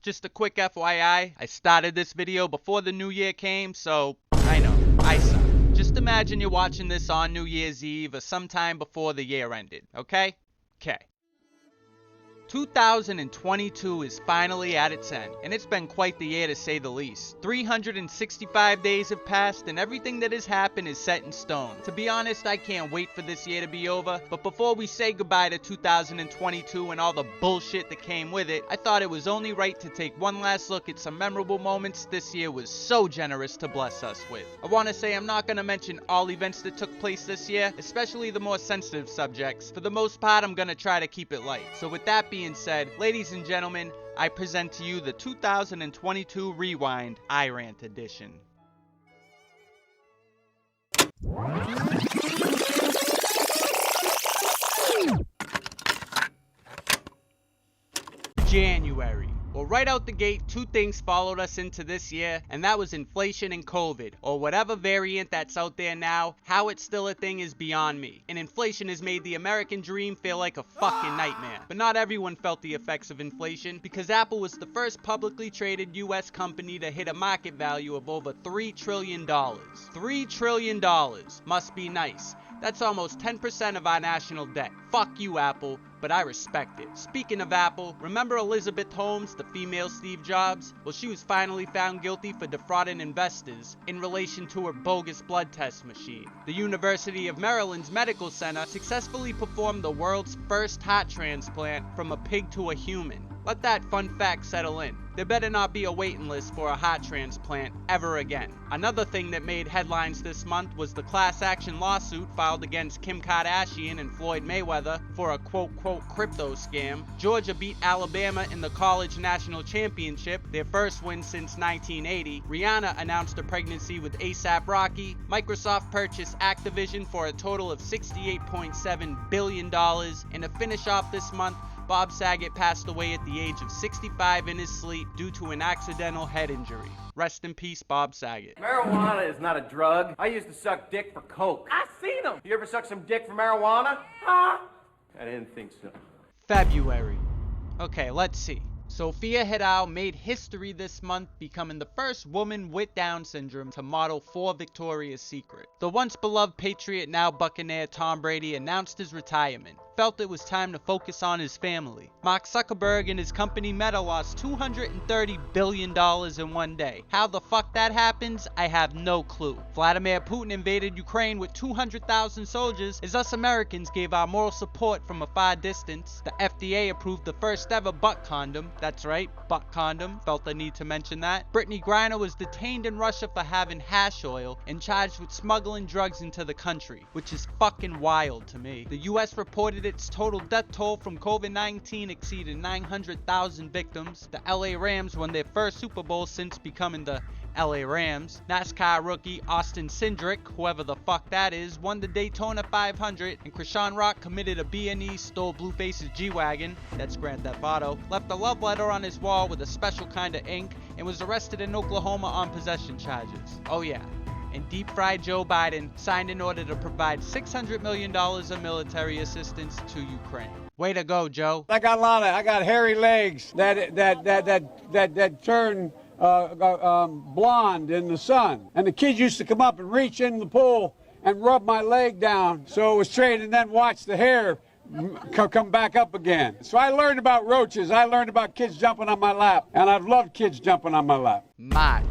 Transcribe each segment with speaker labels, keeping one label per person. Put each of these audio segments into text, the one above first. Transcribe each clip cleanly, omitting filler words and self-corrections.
Speaker 1: Just a quick FYI, I started this video before the new year came, so I know, I suck. Just imagine you're watching this on New Year's Eve or sometime before the year ended, okay? Okay. 2022 is finally at its end, and it's been quite the year to say the least. 365 days have passed, and everything that has happened is set in stone. To be honest, I can't wait for this year to be over, but before we say goodbye to 2022 and all the bullshit that came with it, I thought it was only right to take one last look at some memorable moments this year was so generous to bless us with. I want to say I'm not going to mention all events that took place this year, especially the more sensitive subjects. For the most part, I'm going to try to keep it light. So with that being said, ladies and gentlemen, I present to you the 2022 Rewind iRant edition. January. Well, right out the gate, two things followed us into this year, and that was inflation and COVID, or whatever variant that's out there now. How it's still a thing is beyond me. And inflation has made the American dream feel like a fucking nightmare. But not everyone felt the effects of inflation, because Apple was the first publicly traded US company to hit a market value of over $3 trillion. $3 trillion must be nice. That's almost 10% of our national debt. Fuck you, Apple, but I respect it. Speaking of Apple, remember Elizabeth Holmes, the female Steve Jobs? Well, she was finally found guilty for defrauding investors in relation to her bogus blood test machine. The University of Maryland's medical center successfully performed the world's first heart transplant from a pig to a human. Let that fun fact settle in. There better not be a waiting list for a heart transplant ever again. Another thing that made headlines this month was the class action lawsuit filed against Kim Kardashian and Floyd Mayweather for a quote-quote crypto scam. Georgia beat Alabama in the college national championship, their first win since 1980. Rihanna announced a pregnancy with A$AP Rocky. Microsoft purchased Activision for a total of $68.7 billion. And to finish off this month, Bob Saget passed away at the age of 65 in his sleep due to an accidental head injury. Rest in peace, Bob Saget.
Speaker 2: Marijuana is not a drug. I used to suck dick for coke. I seen them. You ever suck some dick for marijuana? Huh? I didn't think so.
Speaker 1: February. Okay, let's see. Sophia Hidal made history this month, becoming the first woman with Down syndrome to model for Victoria's Secret. The once beloved Patriot, now Buccaneer Tom Brady announced his retirement. Felt it was time to focus on his family. Mark Zuckerberg and his company Meta lost $230 billion in one day. How the fuck that happens, I have no clue. Vladimir Putin invaded Ukraine with 200,000 soldiers as us Americans gave our moral support from a far distance. The FDA approved the first ever butt condom. That's right, butt condom. Felt the need to mention that. Brittany Griner was detained in Russia for having hash oil and charged with smuggling drugs into the country, which is fucking wild to me. The US reported its total death toll from COVID-19 exceeded 900,000 victims. The LA Rams won their first Super Bowl since becoming the LA Rams. NASCAR rookie Austin Cindric, whoever the fuck that is, won the Daytona 500, and Krishan Rock committed a B&E, stole Blueface's G-Wagon, that's Grand Theft Auto, left a love letter on his wall with a special kind of ink, and was arrested in Oklahoma on possession charges. Oh yeah. And deep-fried Joe Biden signed an order to provide $600 million of military assistance to Ukraine. Way to go, Joe.
Speaker 3: I got hairy legs that turn blonde in the sun. And the kids used to come up and reach in the pool and rub my leg down so it was straight, and then watch the hair come back up again. So I learned about roaches. I learned about kids jumping on my lap, and I've loved kids jumping on my lap.
Speaker 1: March.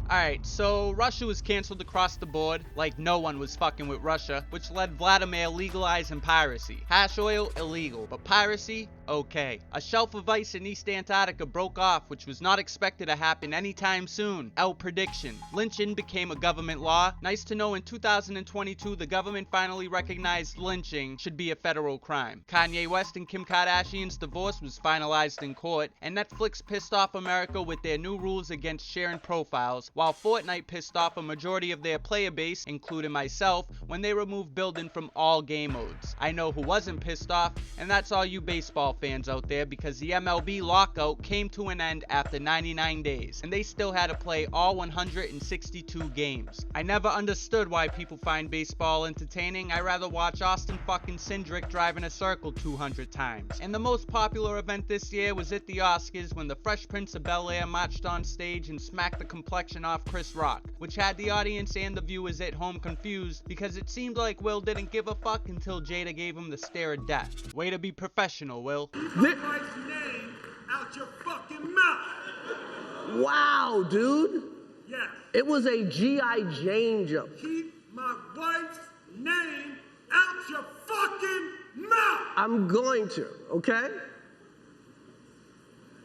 Speaker 1: Alright, so Russia was canceled across the board, like no one was fucking with Russia, which led Vladimir legalizing piracy. Hash oil, illegal, but piracy, okay. A shelf of ice in East Antarctica broke off, which was not expected to happen anytime soon. L prediction. Lynching became a government law. Nice to know in 2022 the government finally recognized lynching should be a federal crime. Kanye West and Kim Kardashian's divorce was finalized in court, and Netflix pissed off America with their new rules against sharing profiles while Fortnite pissed off a majority of their player base, including myself, when they removed building from all game modes. I know who wasn't pissed off, and that's all you baseball fans out there, because the MLB lockout came to an end after 99 days, and they still had to play all 162 games. I never understood why people find baseball entertaining. I rather watch Austin fucking Cindric drive in a circle 200 times. And the most popular event this year was at the Oscars, when the Fresh Prince of Bel-Air marched on stage and smacked the complexion off Chris Rock, which had the audience and the viewers at home confused, because it seemed like Will didn't give a fuck until Jada gave him the stare of death. Way to be professional, Will.
Speaker 4: Keep my wife's name out your fucking mouth.
Speaker 5: Wow, dude.
Speaker 4: Yes.
Speaker 5: It was a G.I. Jane joke.
Speaker 4: Keep my wife's name out your fucking mouth.
Speaker 5: I'm going to, okay?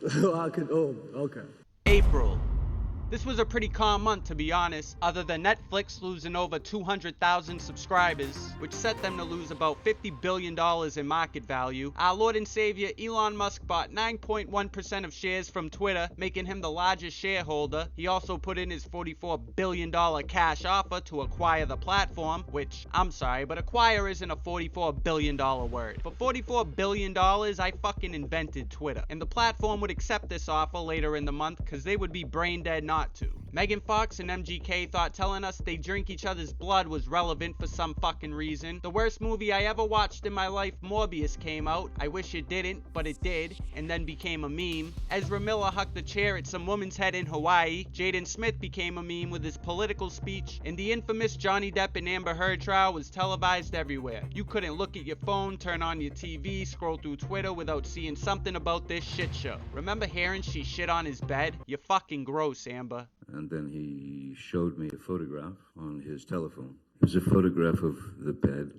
Speaker 5: Okay.
Speaker 1: April. This was a pretty calm month, to be honest, other than Netflix losing over 200,000 subscribers, which set them to lose about $50 billion in market value. Our Lord and Savior Elon Musk bought 9.1% of shares from Twitter, making him the largest shareholder. He also put in his $44 billion cash offer to acquire the platform, which, I'm sorry, but acquire isn't a $44 billion word. For $44 billion, I fucking invented Twitter. And the platform would accept this offer later in the month, because they would be brain dead not to. Megan Fox and MGK thought telling us they drink each other's blood was relevant for some fucking reason. The worst movie I ever watched in my life, Morbius, came out. I wish it didn't, but it did, and then became a meme. Ezra Miller hucked a chair at some woman's head in Hawaii. Jaden Smith became a meme with his political speech, and the infamous Johnny Depp and Amber Heard trial was televised everywhere. You couldn't look at your phone, turn on your TV, scroll through Twitter without seeing something about this shit show. Remember hearing she shit on his bed? You're fucking gross, Amber.
Speaker 6: And then he showed me a photograph on his telephone. It was a photograph of the bed,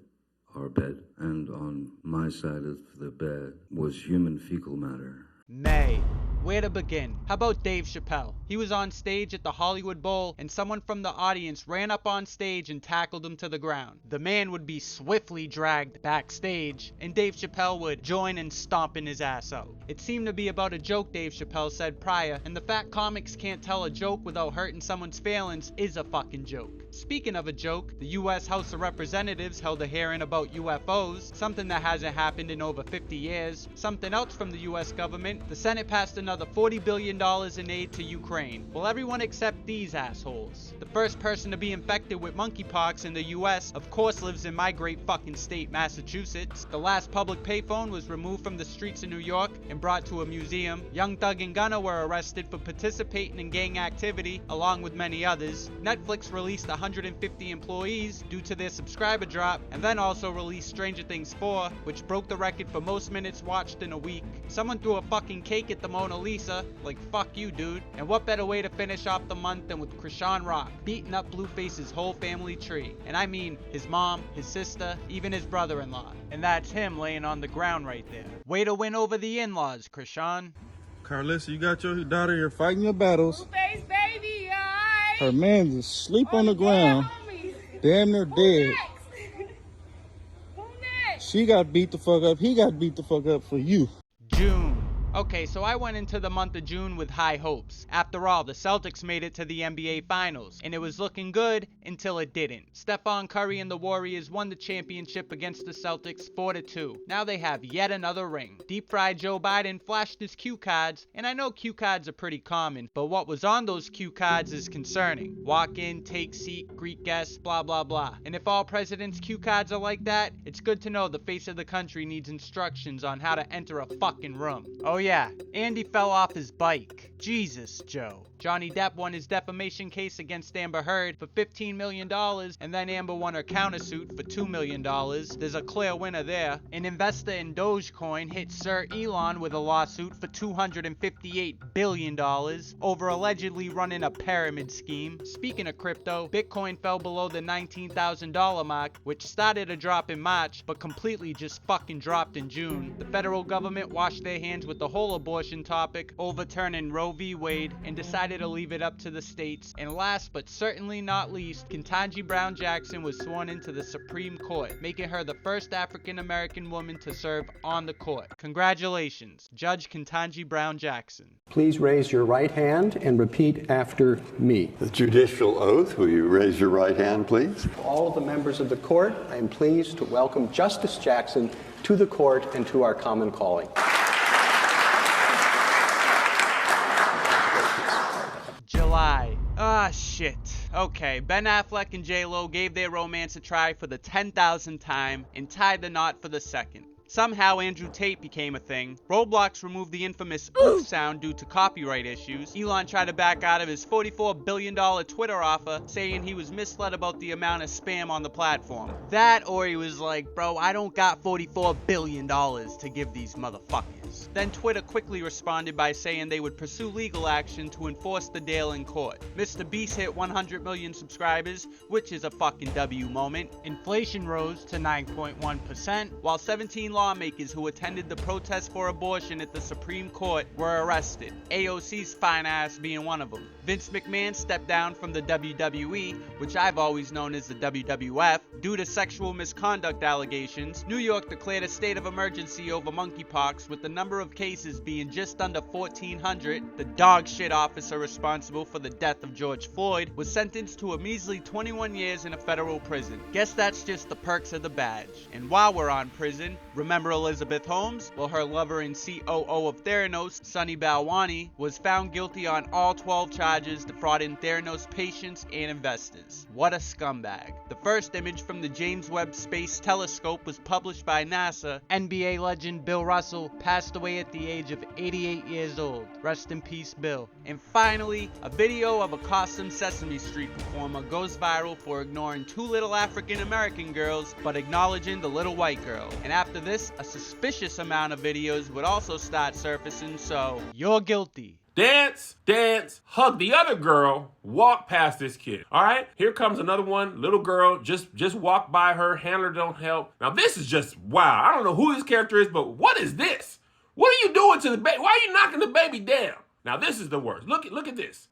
Speaker 6: our bed, and on my side of the bed was human fecal matter.
Speaker 1: May. Where to begin? How about Dave Chappelle? He was on stage at the Hollywood Bowl, and someone from the audience ran up on stage and tackled him to the ground. The man would be swiftly dragged backstage, and Dave Chappelle would join in stomping his ass out. It seemed to be about a joke Dave Chappelle said prior, and the fact comics can't tell a joke without hurting someone's feelings is a fucking joke. Speaking of a joke, the US House of Representatives held a hearing about UFOs, something that hasn't happened in over 50 years. Something else from the US government, the Senate passed another $40 billion in aid to Ukraine. Well, everyone except these assholes. The first person to be infected with monkeypox in the US, of course, lives in my great fucking state, Massachusetts. The last public payphone was removed from the streets of New York and brought to a museum. Young Thug and Gunna were arrested for participating in gang activity, along with many others. Netflix released 150 employees due to their subscriber drop, and then also released Stranger Things 4, which broke the record for most minutes watched in a week. Someone threw a fucking cake at the Mona Lisa, like fuck you, dude. And what better way to finish off the month than with Krishan Rock beating up Blueface's whole family tree? And I mean his mom, his sister, even his brother-in-law. And that's him laying on the ground right there. Way to win over the in-laws, Krishan.
Speaker 7: Carlissa, you got your daughter here fighting your battles.
Speaker 8: Blueface baby, alright.
Speaker 7: Her man's asleep on the ground, damn near dead.
Speaker 8: Who next?
Speaker 7: She got beat the fuck up. He got beat the fuck up for you.
Speaker 1: June. Okay, so I went into the month of June with high hopes. After all, the Celtics made it to the NBA Finals, and it was looking good until it didn't. Stephon Curry and the Warriors won the championship against the Celtics 4-2. Now they have yet another ring. Deep-fried Joe Biden flashed his cue cards, and I know cue cards are pretty common, but what was on those cue cards is concerning. Walk in, take seat, greet guests, blah blah blah. And if all presidents' cue cards are like that, it's good to know the face of the country needs instructions on how to enter a fucking room. Oh yeah, Andy fell off his bike. Jesus, Joe. Johnny Depp won his defamation case against Amber Heard for $15 million, and then Amber won her countersuit for $2 million. There's a clear winner there. An investor in Dogecoin hit Sir Elon with a lawsuit for $258 billion over allegedly running a pyramid scheme. Speaking of crypto, Bitcoin fell below the $19,000 mark, which started a drop in March, but completely just fucking dropped in June. The federal government washed their hands with the whole whole abortion topic, overturning Roe v. Wade, and decided to leave it up to the states. And last but certainly not least, Ketanji Brown Jackson was sworn into the Supreme Court, making her the first African American woman to serve on the court. Congratulations, Judge Ketanji Brown Jackson.
Speaker 9: Please raise your right hand and repeat after me.
Speaker 10: The judicial oath. Will you raise your right hand, please?
Speaker 9: All of the members of the court, I am pleased to welcome Justice Jackson to the court and to our common calling.
Speaker 1: July. Ah, shit. Okay, Ben Affleck and J-Lo gave their romance a try for the 10,000th time and tied the knot for the second. Somehow Andrew Tate became a thing. Roblox removed the infamous oof sound due to copyright issues. Elon tried to back out of his $44 billion Twitter offer, saying he was misled about the amount of spam on the platform. That, or he was like, bro, I don't got $44 billion to give these motherfuckers. Then Twitter quickly responded by saying they would pursue legal action to enforce the deal in court. Mr. Beast hit 100 million subscribers, which is a fucking W moment. Inflation rose to 9.1%, while 17 lawmakers who attended the protest for abortion at the Supreme Court were arrested, AOC's fine ass being one of them. Vince McMahon stepped down from the WWE, which I've always known as the WWF, due to sexual misconduct allegations. New York declared a state of emergency over monkeypox, with the number of cases being just under 1,400. The dog shit officer responsible for the death of George Floyd was sentenced to a measly 21 years in a federal prison. Guess that's just the perks of the badge. And while we're on prison, remember Elizabeth Holmes? Well, her lover and COO of Theranos, Sunny Balwani, was found guilty on all 12 charges defrauding Theranos patients and investors. What a scumbag. The first image from the James Webb Space Telescope was published by NASA. NBA legend Bill Russell passed away at the age of 88 years old. Rest in peace, Bill. And finally, a video of a costume Sesame Street performer goes viral for ignoring two little African American girls but acknowledging the little white girl. And after this, a suspicious amount of videos would also start surfacing, so you're guilty.
Speaker 11: Dance, hug the other girl, walk past this kid. All right, here comes another one, little girl, just walk by her, handler don't help. Now this is just, wow, I don't know who this character is, but what is this? What are you doing to the baby? Why are you knocking the baby down? Now this is the worst. Look at this.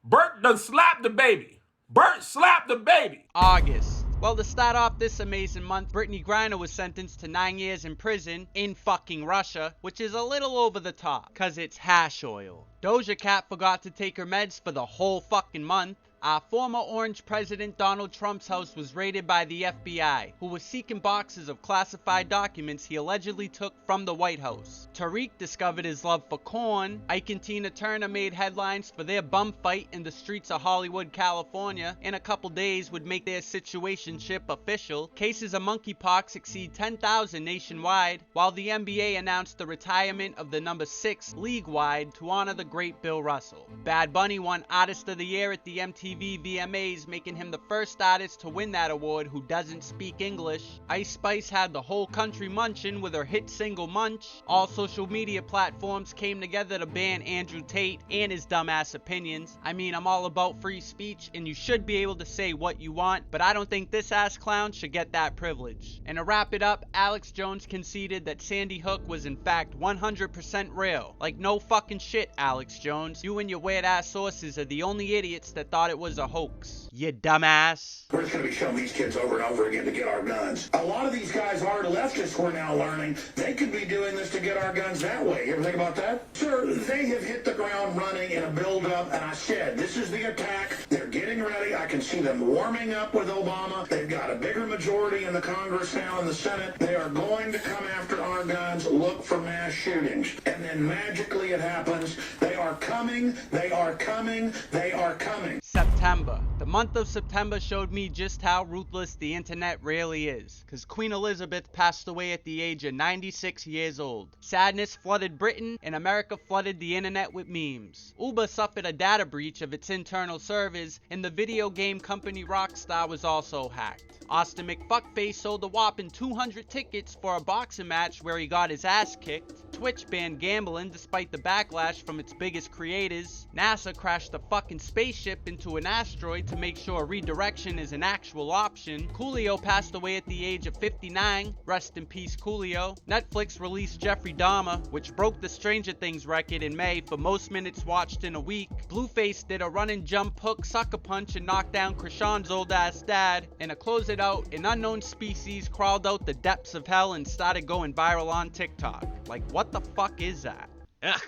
Speaker 11: Bert done slapped the baby. Bert slapped the baby.
Speaker 1: August. Well, to start off this amazing month, Brittany Griner was sentenced to 9 years in prison in fucking Russia, which is a little over the top, cause it's hash oil. Doja Cat forgot to take her meds for the whole fucking month. Our former Orange President Donald Trump's house was raided by the FBI, who was seeking boxes of classified documents he allegedly took from the White House. Tariq discovered his love for corn. Ike and Tina Turner made headlines for their bum fight in the streets of Hollywood, California. In a couple days would make their situationship official. Cases of monkeypox exceed 10,000 nationwide, while the NBA announced the retirement of the number 6 league-wide to honor the great Bill Russell. Bad Bunny won Artist of the Year at the MTV VMAs, making him the first artist to win that award who doesn't speak English. Ice Spice had the whole country munchin' with her hit single Munch. All social media platforms came together to ban Andrew Tate and his dumbass opinions. I mean, I'm all about free speech and you should be able to say what you want, but I don't think this ass clown should get that privilege. And to wrap it up, Alex Jones conceded that Sandy Hook was in fact 100% real. Like, no fucking shit, Alex Jones. You and your weird ass sources are the only idiots that thought it was a hoax. You dumbass.
Speaker 12: We're just going to be showing these kids over and over again to get our guns. A lot of these guys are leftists, we're now learning. They could be doing this to get our guns that way. You ever think about that? Sir, they have hit the ground running in a build-up, and I said, this is the attack. They're getting ready. I can see them warming up with Obama. They've got a bigger majority in the Congress now and the Senate. They are going to come after our guns, look for mass shootings. And then magically it happens. They are coming. They are coming. They are coming.
Speaker 1: September. The month of September showed me just how ruthless the internet really is, cause Queen Elizabeth passed away at the age of 96 years old. Sadness flooded Britain, and America flooded the internet with memes. Uber suffered a data breach of its internal servers, and the video game company Rockstar was also hacked. Austin McFuckface sold a whopping 200 tickets for a boxing match where he got his ass kicked. Twitch banned gambling despite the backlash from its biggest creators. NASA crashed a fucking spaceship into to an asteroid to make sure redirection is an actual option. Coolio passed away at the age of 59. Rest in peace, Coolio. Netflix released Jeffrey Dahmer, which broke the Stranger Things record in May for most minutes watched in a week. Blueface did a run and jump hook sucker punch and knocked down Krishan's old ass dad. And to close it out, an unknown species crawled out the depths of hell and started going viral on TikTok. Like, what the fuck is that? Ugh.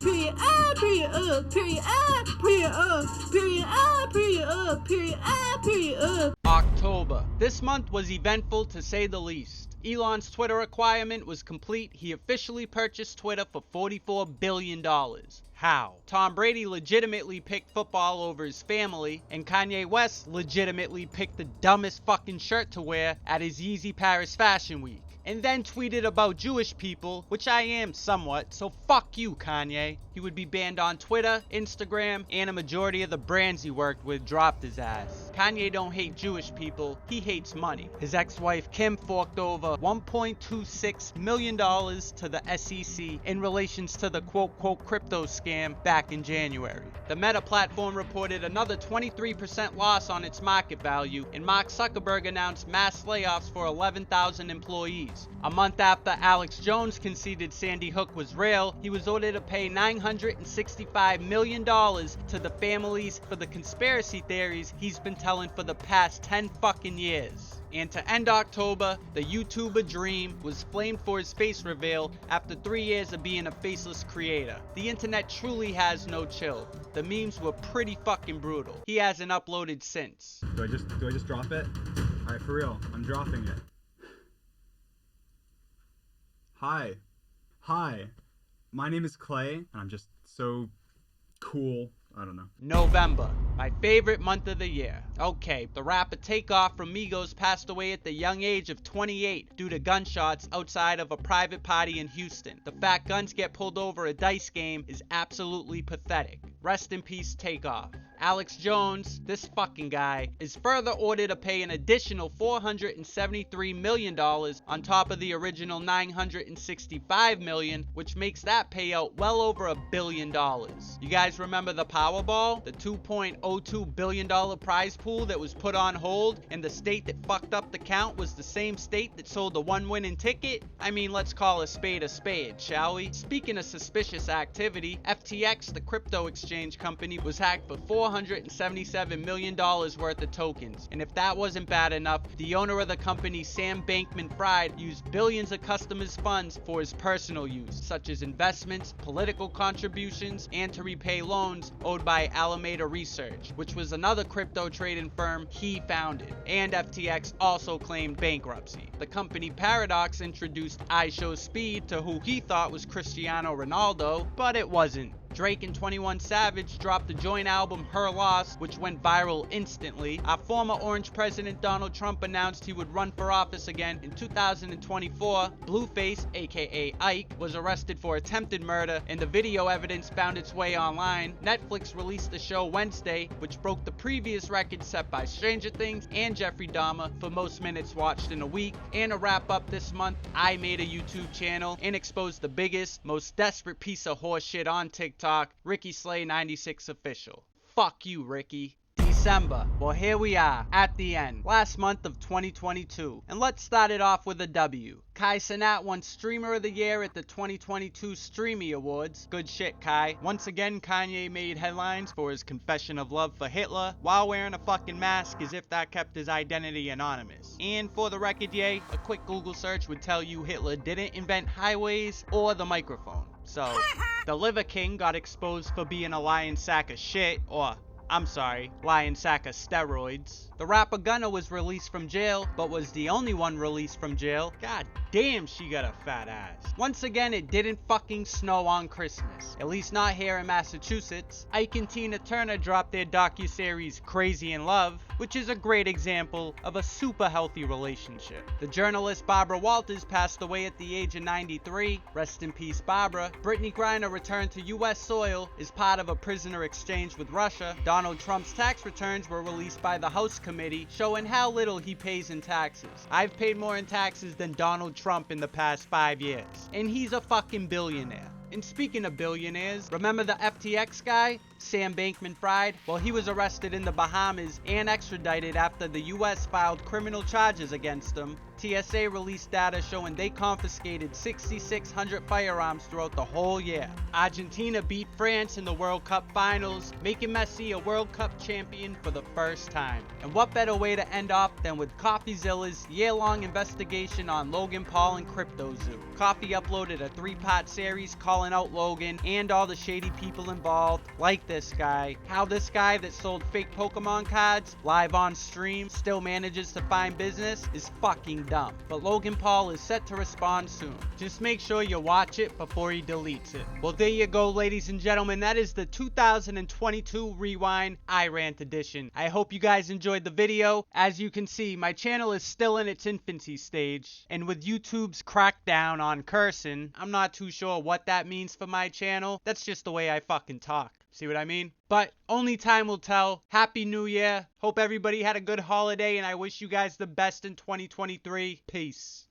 Speaker 8: Period, period, period, period, period.
Speaker 1: October. This month was eventful to say the least. Elon's Twitter requirement was complete. He officially purchased Twitter for $44 billion. How? Tom Brady legitimately picked football over his family, and Kanye West legitimately picked the dumbest fucking shirt to wear at his Yeezy Paris Fashion Week. And then tweeted about Jewish people, which I am somewhat, so fuck you, Kanye. He would be banned on Twitter, Instagram, and a majority of the brands he worked with dropped his ass. Kanye don't hate Jewish people, he hates money. His ex-wife Kim forked over $1.26 million to the SEC in relations to the quote-quote crypto scam back in January. The Meta platform reported another 23% loss on its market value, and Mark Zuckerberg announced mass layoffs for 11,000 employees. A month after Alex Jones conceded Sandy Hook was real, he was ordered to pay $965 million to the families for the conspiracy theories he's been telling for the past 10 fucking years. And to end October, the YouTuber Dream was flamed for his face reveal after 3 years of being a faceless creator. The internet truly has no chill. The memes were pretty fucking brutal. He hasn't uploaded since.
Speaker 13: Do I just drop it? Alright, for real, I'm dropping it. Hi, my name is Clay, and I'm just so cool. I don't know.
Speaker 1: November, my favorite month of the year. Okay, the rapper Takeoff from Migos passed away at the young age of 28 due to gunshots outside of a private party in Houston. The fact guns get pulled over a dice game is absolutely pathetic. Rest in peace, Takeoff. Alex Jones, this fucking guy, is further ordered to pay an additional $473 million on top of the original $965 million, which makes that payout well over $1 billion. You guys remember the Powerball? The $2.02 billion prize pool that was put on hold, and the state that fucked up the count was the same state that sold the one winning ticket? I mean, let's call a spade, shall we? Speaking of suspicious activity, FTX, the crypto exchange company, was hacked for $477 million worth of tokens. And if that wasn't bad enough, the owner of the company, Sam Bankman-Fried, used billions of customers' funds for his personal use, such as investments, political contributions, and to repay loans owed by Alameda Research, which was another crypto trading firm he founded. And FTX also claimed bankruptcy. The company Paradox introduced iShowSpeed to who he thought was Cristiano Ronaldo, but it wasn't. Drake and 21 Savage dropped the joint album Her Loss, which went viral instantly. Our former Orange President Donald Trump announced he would run for office again in 2024. Blueface, aka Ike, was arrested for attempted murder, and the video evidence found its way online. Netflix released the show Wednesday, which broke the previous record set by Stranger Things and Jeffrey Dahmer for most minutes watched in a week. And to wrap up this month, I made a YouTube channel and exposed the biggest, most desperate piece of horseshit on TikTok, Ricky Slay 96 Official. Fuck you, Ricky. December. Well, here we are, at the end. Last month of 2022. And let's start it off with a W. Kai Cenat won Streamer of the Year at the 2022 Streamy Awards. Good shit, Kai. Once again, Kanye made headlines for his confession of love for Hitler while wearing a fucking mask as if that kept his identity anonymous. And for the record, yay, a quick Google search would tell you Hitler didn't invent highways or the microphone. So, the Liver King got exposed for being a lying sack of shit, or I'm sorry, lying sack of steroids. The rapper Gunna was released from jail, but was the only one released from jail. God damn, she got a fat ass. Once again, it didn't fucking snow on Christmas. At least not here in Massachusetts. Ike and Tina Turner dropped their docuseries Crazy in Love, which is a great example of a super healthy relationship. The journalist Barbara Walters passed away at the age of 93. Rest in peace, Barbara. Brittany Griner returned to U.S. soil as part of a prisoner exchange with Russia. Donald Trump's tax returns were released by the House Committee, showing how little he pays in taxes. I've paid more in taxes than Donald Trump in the past 5 years. And he's a fucking billionaire. And speaking of billionaires, remember the FTX guy, Sam Bankman-Fried? Well, he was arrested in the Bahamas and extradited after the US filed criminal charges against him. TSA released data showing they confiscated 6,600 firearms throughout the whole year. Argentina beat France in the World Cup finals, making Messi a World Cup champion for the first time. And what better way to end off than with CoffeeZilla's year-long investigation on Logan Paul and CryptoZoo. Coffee uploaded a 3-part series calling out Logan and all the shady people involved, like this guy. How this guy that sold fake Pokemon cards live on stream still manages to find business is fucking dumb. But Logan Paul is set to respond soon. Just make sure you watch it before he deletes it. Well, there you go, ladies and gentlemen. That is the 2022 Rewind iRant edition. I hope you guys enjoyed the video. As you can see, my channel is still in its infancy stage, and with YouTube's crackdown on cursing, I'm not too sure what that means for my channel. That's just the way I fucking talk. See what I mean? But only time will tell. Happy New Year. Hope everybody had a good holiday, and I wish you guys the best in 2023. Peace.